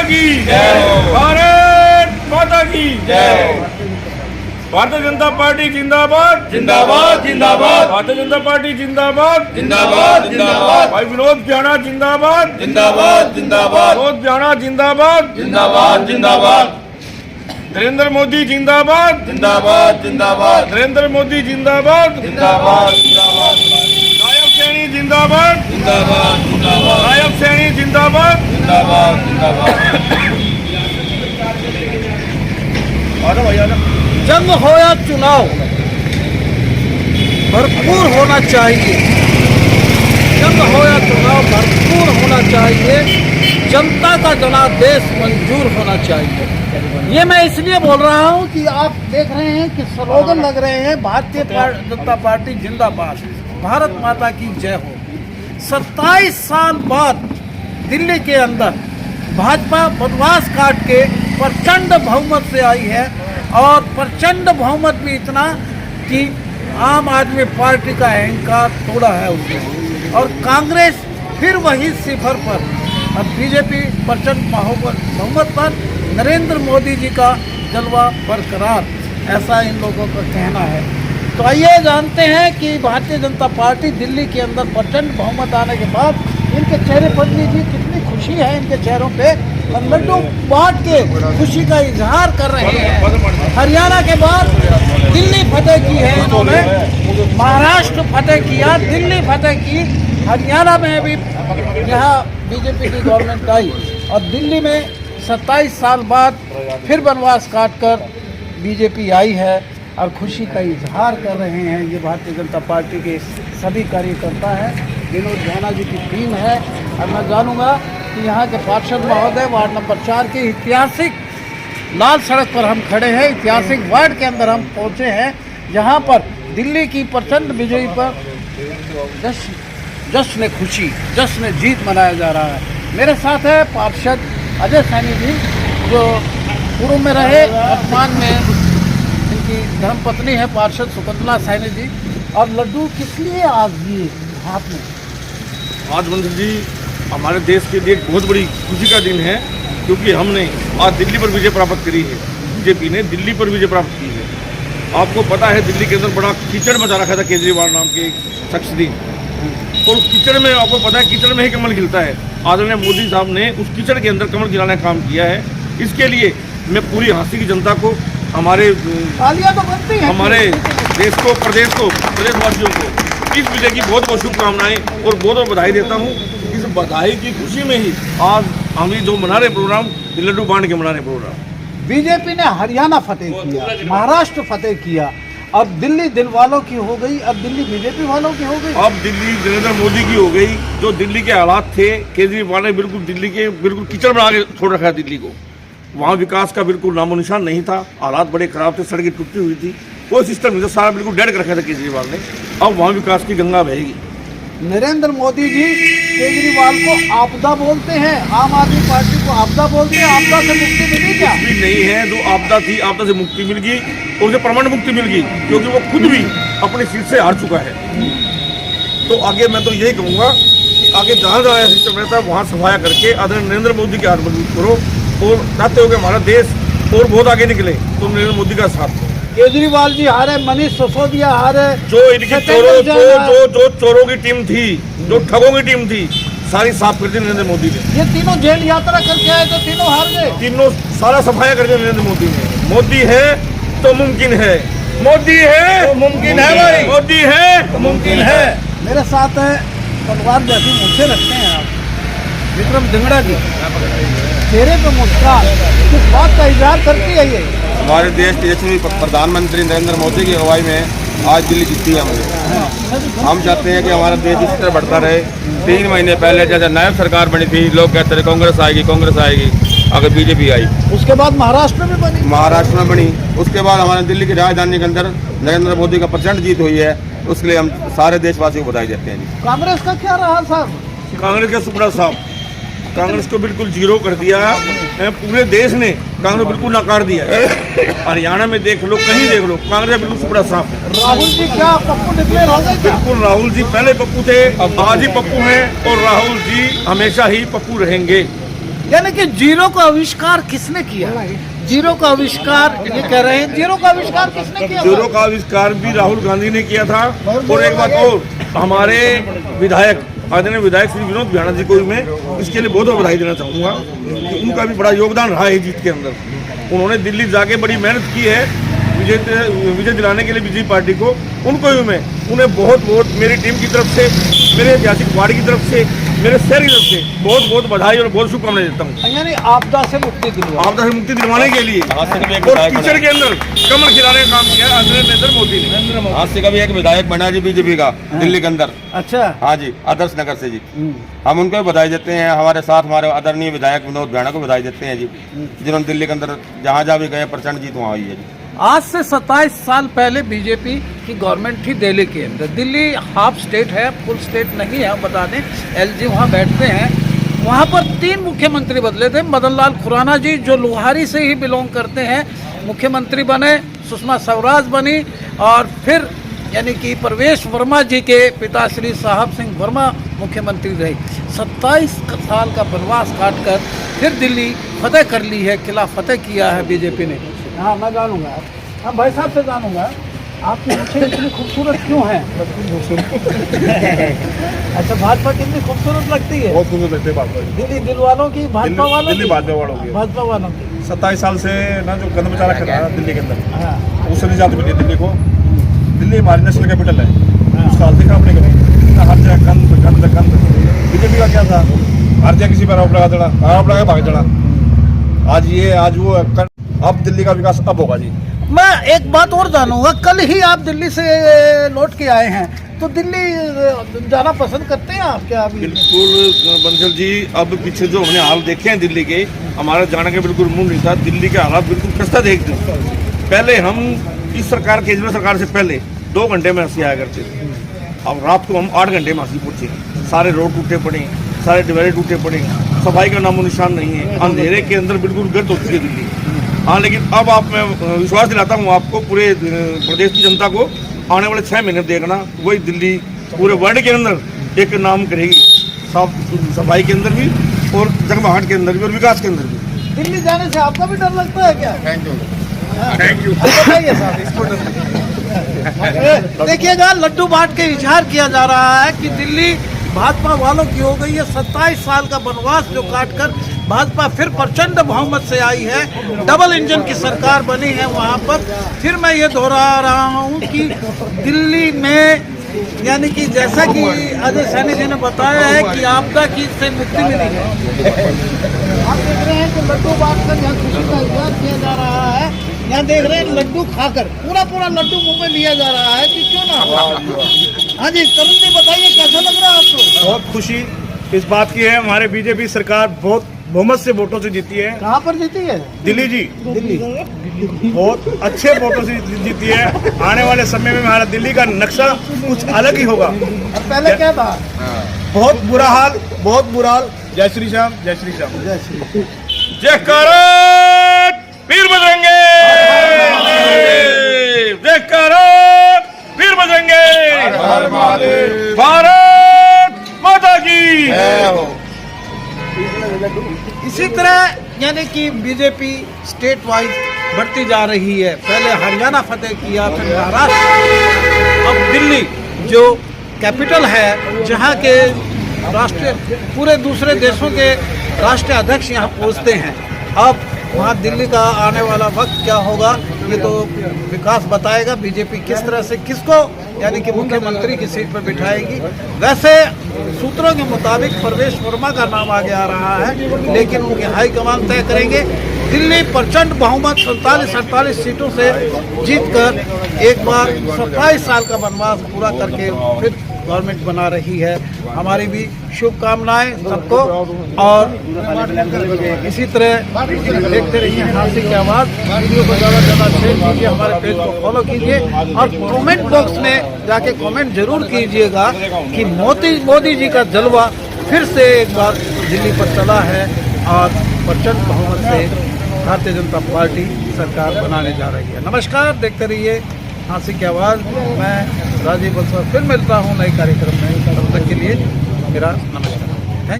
की जय। भारत माता की जय। भारतीय जनता पार्टी जिंदाबाद जिंदाबाद जिंदाबाद भारतीय जनता पार्टी जिंदाबाद जिंदाबाद जिंदाबाद भाई विनोद जाना जिंदाबाद जिंदाबाद जिंदाबाद विनोद जाना जिंदाबाद जिंदाबाद जिंदाबाद नरेंद्र मोदी जिंदाबाद जिंदाबाद जिंदाबाद नरेंद्र मोदी जिंदाबाद जिंदाबाद जिंदाबाद नायब सैनी जिंदाबाद जिंदाबाद जिंदाबाद नायब सैनी जिंदाबाद जिंदाबाद जिंदाबाद। जंग हो या चुनाव भरपूर होना चाहिए। जंग हो या चुनाव भरपूर होना चाहिए। जनता का जनादेश मंजूर होना चाहिए। ये मैं इसलिए बोल रहा हूँ कि आप देख रहे हैं कि स्लोगन लग रहे हैं भारतीय जनता पार्टी जिंदाबाद, भारत माता की जय हो। 27 साल बाद दिल्ली के अंदर भाजपा वनवास काट के प्रचंड बहुमत से आई है और प्रचंड बहुमत भी इतना कि आम आदमी पार्टी का अहंकार तोड़ा है उसने, और कांग्रेस फिर वही सिफर पर और बीजेपी प्रचंड बहुमत पर, नरेंद्र मोदी जी का जलवा बरकरार, ऐसा इन लोगों का कहना है। तो आइए जानते हैं कि भारतीय जनता पार्टी दिल्ली के अंदर प्रचंड बहुमत आने के बाद इनके चेहरे पर लीजिए कितनी खुशी है इनके चेहरों पे, और लड्डू बांट के खुशी का इजहार कर रहे हैं। हरियाणा के बाद दिल्ली फतेह की है इन्होंने, महाराष्ट्र फतेह किया, दिल्ली फतेह की, हरियाणा में भी यहाँ बीजेपी की गवर्नमेंट आई और दिल्ली में 27 साल बाद फिर वनवास काट कर बीजेपी आई है और खुशी का इजहार कर रहे हैं। ये भारतीय जनता पार्टी के सभी कार्यकर्ता हैं, विनोद झाना जी की टीम है। और मैं जानूंगा कि यहाँ के पार्षद महोदय वार्ड नंबर 4 के ऐतिहासिक लाल सड़क पर हम खड़े हैं, ऐतिहासिक वार्ड के अंदर हम पहुँचे हैं, जहाँ पर दिल्ली की प्रचंड विजयी पर जश्न खुशी, जश्न जीत मनाया जा रहा है। मेरे साथ है पार्षद अजय सैनी जी, जो पूर्व में रहे, वर्तमान में इनकी धर्मपत्नी है पार्षद सुकंतला सैनी जी। और लड्डू किस लिए आज दिए हाथ में? आज मंत्री जी हमारे देश के लिए एक बहुत बड़ी खुशी का दिन है, क्योंकि हमने आज दिल्ली पर विजय प्राप्त करी है। बीजेपी ने दिल्ली पर विजय प्राप्त की है। आपको पता है दिल्ली के अंदर बड़ा कीचड़ मचा रखा था केजरीवाल नाम के शख्स ने, और उस कीचड़ में आपको पता है कीचड़ में ही कमल खिलता है। आदरणीय मोदी साहब ने उस कीचड़ के अंदर कमल खिलाने का काम किया है। इसके लिए मैं पूरी झांसी की जनता को, हमारे देश को, प्रदेशवासियों को इस विजय की बहुत बहुत शुभकामनाएं और बहुत बधाई देता हूं। इस बधाई की खुशी में ही आज हम ये जो मना रहे प्रोग्राम, लड्डू बांट के मना रहे प्रोग्राम। बीजेपी ने हरियाणा फतेह किया, महाराष्ट्र फतेह किया, अब दिल्ली दिल वालों की हो गई, अब दिल्ली बीजेपी वालों की हो गई, अब दिल्ली नरेंद्र मोदी की हो गई। जो दिल्ली के हालात थे, केजरीवाल ने बिल्कुल दिल्ली के बिल्कुल कीचड़ बना के छोड़ रखा दिल्ली को। वहाँ विकास का बिल्कुल नामो निशान नहीं था, हालात बड़े खराब थे, सड़कें टूटी हुई थी, कोई सिस्टम नहीं था, सारा बिल्कुल डेड कर रखा था केजरीवाल ने। अब वहाँ विकास की गंगा बहेगी। नरेंद्र मोदी जी केजरीवाल को आपदा बोलते हैं, आम आदमी पार्टी को आपदा बोलते हैं। आपदा से मुक्ति मिली क्या? भी नहीं है, जो आपदा थी, आपदा से मुक्ति मिल गई और उसे परमानेंट मुक्ति मिल गई, क्योंकि वो खुद भी अपनी सीट से हार चुका है। तो आगे मैं तो यही कहूँगा कि आगे जहाँ जहाँ सिस्टम रहता है वहाँ सफाया करके आदरणीय नरेंद्र मोदी के हाथ मजबूत करो, और चाहते हो कि हमारा देश और बहुत आगे निकले तो नरेंद्र मोदी का साथ दो। केजरीवाल जी हारे, मनीष सिसोदिया हारे, जो इनकी चोरों की टीम थी, जो ठगों की टीम थी, सारी साफ कर दी नरेंद्र मोदी ने। ये तीनों जेल यात्रा करके आए तो तीनों हार गए। तीनों सारा सफाया कर दिया नरेंद्र मोदी ने। मोदी है तो मुमकिन है, मोदी है तो मुमकिन है भाई, मोदी है तो मुमकिन है। मेरे साथ है तलवार जैसी मूछें रखते हैं आप, विक्रम धिंगड़ा जी, चेहरे पे मुस्कान, किस बात का इजहार करती है ये? हमारे देश के यशस्वी प्रधानमंत्री नरेंद्र मोदी की अगुवाई में आज दिल्ली जीती है हमने। हम चाहते हैं कि हमारा देश इस तरह बढ़ता रहे। 3 महीने पहले जैसे नायब सरकार बनी थी, लोग कहते थे कांग्रेस आएगी, अगर बीजेपी आई, उसके बाद महाराष्ट्र में बनी, महाराष्ट्र में बनी, उसके बाद हमारे दिल्ली की राजधानी के अंदर नरेंद्र मोदी का प्रचंड जीत हुई है। उसके लिए हम सारे देशवासियों को बधाई देते हैं। कांग्रेस का क्या रहा साहब? कांग्रेस का सुपड़ा साहब, कांग्रेस को बिल्कुल जीरो कर दिया। पूरे देश ने कांग्रेस बिल्कुल नकार दिया। हरियाणा में देख लो, कहीं देख लो, कांग्रेस बिल्कुल सुपड़ा साफ है। राहुल जी क्या पप्पू डिक्लेयर हो गए? बिल्कुल, राहुल जी पहले पप्पू थे, अब आज ही पप्पू हैं, और राहुल जी हमेशा ही पप्पू रहेंगे। यानी कि जीरो का आविष्कार किसने किया? जीरो का आविष्कार ये कह रहे हैं, जीरो का आविष्कार किसने किया? जीरो का आविष्कार भी राहुल गांधी ने किया था। और एक बात और, हमारे विधायक आदरणीय विधायक श्री विनोद बिहाना जी को भी मैं इसके लिए बहुत बहुत बधाई देना चाहूँगा कि उनका भी बड़ा योगदान रहा है जीत के अंदर। उन्होंने दिल्ली जाके बड़ी मेहनत की है विजय दिलाने के लिए बीजेपी पार्टी को। उनको भी मैं उन्हें बहुत बहुत मेरी टीम की तरफ से, मेरे ऐतिहासिक वार्ड की तरफ से, मेरे शहर की तरफ से बहुत बहुत बधाई और बहुत शुभकामनाएं देता हूँ। यानी आपदा से मुक्ति दिलवाने के लिए और कीचड़ के अंदर कमल खिलाने का काम किया आदरणीय नरेंद्र मोदी ने। आज से कभी एक विधायक बना जी बीजेपी का दिल्ली के अंदर। अच्छा, हाँ जी, आदर्श नगर से जी। हम उनको भी बधाई देते हैं, हमारे साथ हमारे आदरणीय विधायक विनोद बिहाना को बधाई देते हैं जी, जिन्होंने दिल्ली के अंदर जहाँ जहाँ भी गए प्रचंड जीत वहाँ हुई है जी। आज से 27 साल पहले बीजेपी की गवर्नमेंट थी दिल्ली के अंदर। दिल्ली हाफ स्टेट है, फुल स्टेट नहीं है, बता दें। एलजी वहाँ बैठते हैं। वहाँ पर 3 मुख्यमंत्री बदले थे। मदन लाल खुराना जी जो लोहारी से ही बिलोंग करते हैं, मुख्यमंत्री बने। सुषमा स्वराज बनी और फिर यानी कि प्रवेश वर्मा जी के पिता श्री साहब सिंह वर्मा मुख्यमंत्री रहे। 27 साल का वनवास काटकर फिर दिल्ली फतेह कर ली है, किला फतेह किया है बीजेपी ने। हाँ, मैं जानूंगा, हाँ भाई साहब से जानूंगा, आपकी आँखें इतनी खूबसूरत क्यों हैं? अच्छा, भाजपा कितनी खूबसूरत लगती है? बहुत खूबसूरत लगती है भाजपा। दिल्ली दिल वालों की, भाजपा वालों दिल्ली की? भाजपा वालों की। भाजपा वालों की। 27 साल से ना जो गंद मचा रखा था दिल्ली के अंदर, हाँ, उससे निजात मिली है दिल्ली को। दिल्ली हमारी नेशनल कैपिटल है, उसका हाल देखा आपने कभी? हर जगह गंद गंद गंद। बीजेपी का क्या था? हर जगह किसी पर आरोप लगा चढ़ा, आरोप लगा भाग चढ़ा। आज ये आज वो, अब दिल्ली का विकास अब होगा जी। मैं एक बात और जानूंगा, कल ही आप दिल्ली से लौट के आए हैं, तो दिल्ली जाना पसंद करते हैं आप क्या? अभी बिल्कुल बंसल जी, अब पीछे जो हमने हाल देखे हैं दिल्ली के, हमारा जाने का बिल्कुल मूड नहीं था। दिल्ली के हालात बिल्कुल खस्ता देखते। पहले हम इस सरकार, केजरीवाल सरकार से पहले 2 घंटे में हंसी आया करते थे। अब रात को हम 8 घंटे में हंसी पहुंचे। सारे रोड टूटे पड़े, सारे डिवाइडर टूटे पड़े, सफाई का नामो निशान नहीं है। अंधेरे के अंदर बिल्कुल गर्द होती है दिल्ली। हाँ, लेकिन अब मैं विश्वास दिलाता हूँ आपको, पूरे प्रदेश की जनता को, आने वाले 6 महीने देखना, वही दिल्ली पूरे वर्ल्ड के अंदर एक नाम करेगी, साफ सफाई के अंदर भी और जगमगाहट के अंदर भी और विकास के अंदर भी। दिल्ली जाने से आपका भी डर लगता है क्या? Thank you. बताइए साहब, इसको देखिएगा, लड्डू बांट के इजहार किया जा रहा है कि दिल्ली भाजपा वालों की हो गई है। 27 साल का वनवास जो काटकर भाजपा फिर प्रचंड बहुमत से आई है, डबल इंजन की सरकार बनी है वहाँ पर। फिर मैं ये दोहरा रहा हूँ कि दिल्ली में यानी कि जैसा कि अजय सैनी जी ने बताया है कि आपदा की से मुक्ति मिली है। आप देख रहे हैं कि लड्डू बांट कर यहाँ खुशी का इजहार किया जा रहा है। यहाँ देख रहे हैं लड्डू खाकर पूरा लड्डू मुंह में लिया जा रहा है कि क्यों ना। हाँ जी, तरुण जी बताइए, कैसा लग रहा है आपको? बहुत खुशी इस बात की है, हमारे बीजेपी सरकार बहुत बहुमत से वोटों से जीती है। कहाँ पर जीती है? दिल्ली जी, दिल्ली। बहुत अच्छे वोटों से जीती है। आने वाले समय में हमारा दिल्ली का नक्शा कुछ अलग ही होगा। पहले क्या था? बहुत बुरा हाल, बहुत बुरा हाल। जय श्री श्याम, जय श्री श्याम। जय श्री। जयकारा वीर बजरंगे, जयकारा वीर बजरंगे, भारत माता की। इसी तरह यानी कि बीजेपी स्टेट वाइज बढ़ती जा रही है। पहले हरियाणा फतेह किया, फिर महाराष्ट्र, अब दिल्ली जो कैपिटल है, जहाँ के राष्ट्रीय पूरे दूसरे देशों के राष्ट्रीय अध्यक्ष यहाँ पहुँचते हैं। अब वहाँ दिल्ली का आने वाला वक्त क्या होगा ये तो विकास बताएगा। बीजेपी किस तरह से किसको यानी कि मुख्यमंत्री की सीट पर बिठाएगी। वैसे सूत्रों के मुताबिक प्रवेश वर्मा का नाम आगे आ रहा है, लेकिन उनके हाईकमान तय करेंगे। दिल्ली प्रचंड बहुमत 47-48 सीटों से जीतकर एक बार 27 साल का वनवास पूरा करके फिर गवर्नमेंट बना रही है। हमारी भी शुभकामनाएं सबको, और इसी तरह देखते रहिए हासिल की आवाज़। वीडियो को ज़्यादा से ज़्यादा शेयर कीजिए, हमारे पेज को फॉलो कीजिए और कमेंट बॉक्स में जाके कमेंट जरूर कीजिएगा कि मोदी जी का जलवा फिर से एक बार दिल्ली पर चला है और प्रचंड बहुमत से भारतीय जनता पार्टी सरकार बनाने जा रही है। नमस्कार, देखते रहिए हासिल की आवाज़। मैं राजीव बंसल फिर मिलता हूँ नए कार्यक्रम में, तब तक के लिए मेरा नमस्कार।